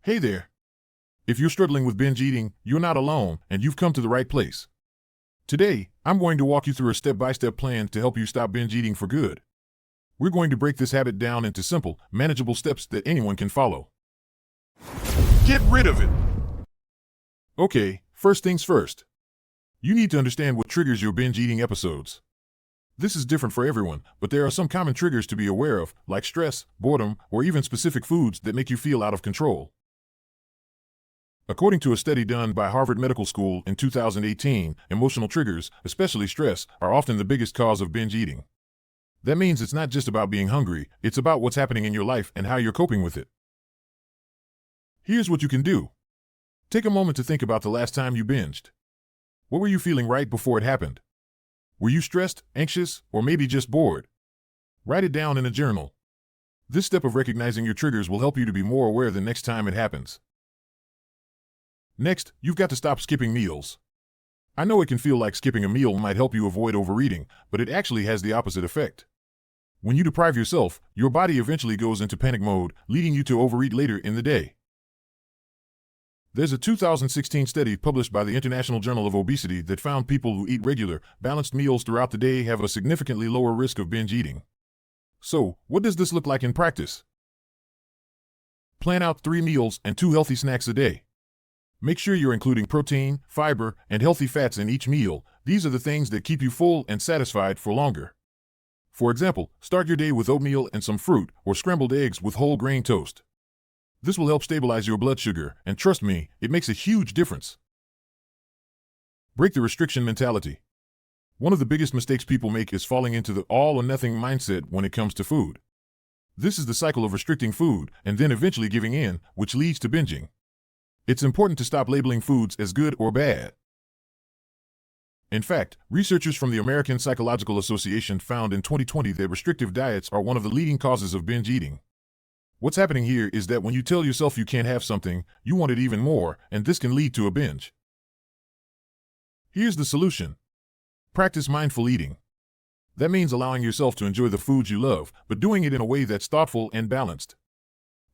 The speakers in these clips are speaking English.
Hey there. If you're struggling with binge eating, you're not alone, and you've come to the right place. Today, I'm going to walk you through a step-by-step plan to help you stop binge eating for good. We're going to break this habit down into simple, manageable steps that anyone can follow. Get rid of it! Okay, first things first. You need to understand what triggers your binge eating episodes. This is different for everyone, but there are some common triggers to be aware of, like stress, boredom, or even specific foods that make you feel out of control. According to a study done by Harvard Medical School in 2018, emotional triggers, especially stress, are often the biggest cause of binge eating. That means it's not just about being hungry, it's about what's happening in your life and how you're coping with it. Here's what you can do. Take a moment to think about the last time you binged. What were you feeling right before it happened? Were you stressed, anxious, or maybe just bored? Write it down in a journal. This step of recognizing your triggers will help you to be more aware the next time it happens. Next, you've got to stop skipping meals. I know it can feel like skipping a meal might help you avoid overeating, but it actually has the opposite effect. When you deprive yourself, your body eventually goes into panic mode, leading you to overeat later in the day. There's a 2016 study published by the International Journal of Obesity that found people who eat regular, balanced meals throughout the day have a significantly lower risk of binge eating. So, what does this look like in practice? Plan out 3 meals and 2 healthy snacks a day. Make sure you're including protein, fiber, and healthy fats in each meal. These are the things that keep you full and satisfied for longer. For example, start your day with oatmeal and some fruit, or scrambled eggs with whole grain toast. This will help stabilize your blood sugar, and trust me, it makes a huge difference. Break the restriction mentality. One of the biggest mistakes people make is falling into the all-or-nothing mindset when it comes to food. This is the cycle of restricting food, and then eventually giving in, which leads to binging. It's important to stop labeling foods as good or bad. In fact, researchers from the American Psychological Association found in 2020 that restrictive diets are one of the leading causes of binge eating. What's happening here is that when you tell yourself you can't have something, you want it even more, and this can lead to a binge. Here's the solution. Practice mindful eating. That means allowing yourself to enjoy the foods you love, but doing it in a way that's thoughtful and balanced.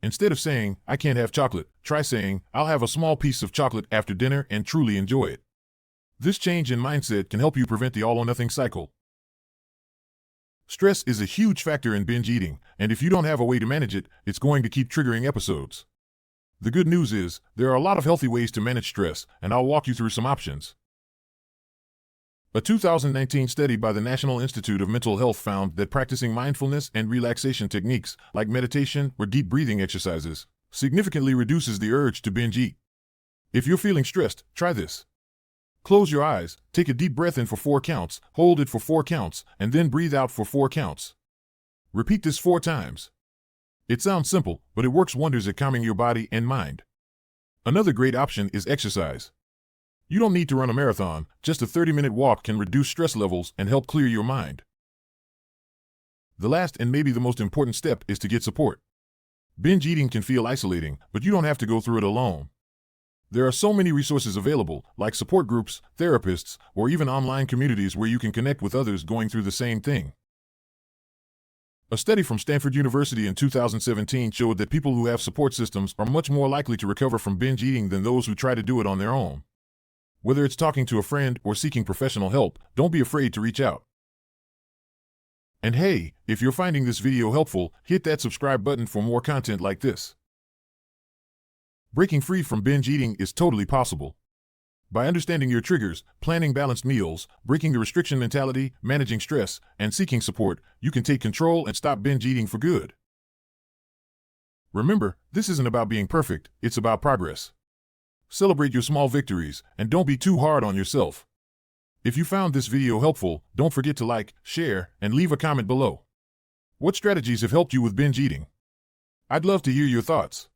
Instead of saying, "I can't have chocolate," try saying, "I'll have a small piece of chocolate after dinner and truly enjoy it." This change in mindset can help you prevent the all-or-nothing cycle. Stress is a huge factor in binge eating, and if you don't have a way to manage it, it's going to keep triggering episodes. The good news is, there are a lot of healthy ways to manage stress, and I'll walk you through some options. A 2019 study by the National Institute of Mental Health found that practicing mindfulness and relaxation techniques, like meditation or deep breathing exercises, significantly reduces the urge to binge eat. If you're feeling stressed, try this. Close your eyes, take a deep breath in for 4 counts, hold it for 4 counts, and then breathe out for 4 counts. Repeat this 4 times. It sounds simple, but it works wonders at calming your body and mind. Another great option is exercise. You don't need to run a marathon, just a 30-minute walk can reduce stress levels and help clear your mind. The last and maybe the most important step is to get support. Binge eating can feel isolating, but you don't have to go through it alone. There are so many resources available, like support groups, therapists, or even online communities where you can connect with others going through the same thing. A study from Stanford University in 2017 showed that people who have support systems are much more likely to recover from binge eating than those who try to do it on their own. Whether it's talking to a friend or seeking professional help, don't be afraid to reach out. And hey, if you're finding this video helpful, hit that subscribe button for more content like this. Breaking free from binge eating is totally possible. By understanding your triggers, planning balanced meals, breaking the restriction mentality, managing stress, and seeking support, you can take control and stop binge eating for good. Remember, this isn't about being perfect, it's about progress. Celebrate your small victories, and don't be too hard on yourself. If you found this video helpful, don't forget to like, share, and leave a comment below. What strategies have helped you with binge eating? I'd love to hear your thoughts.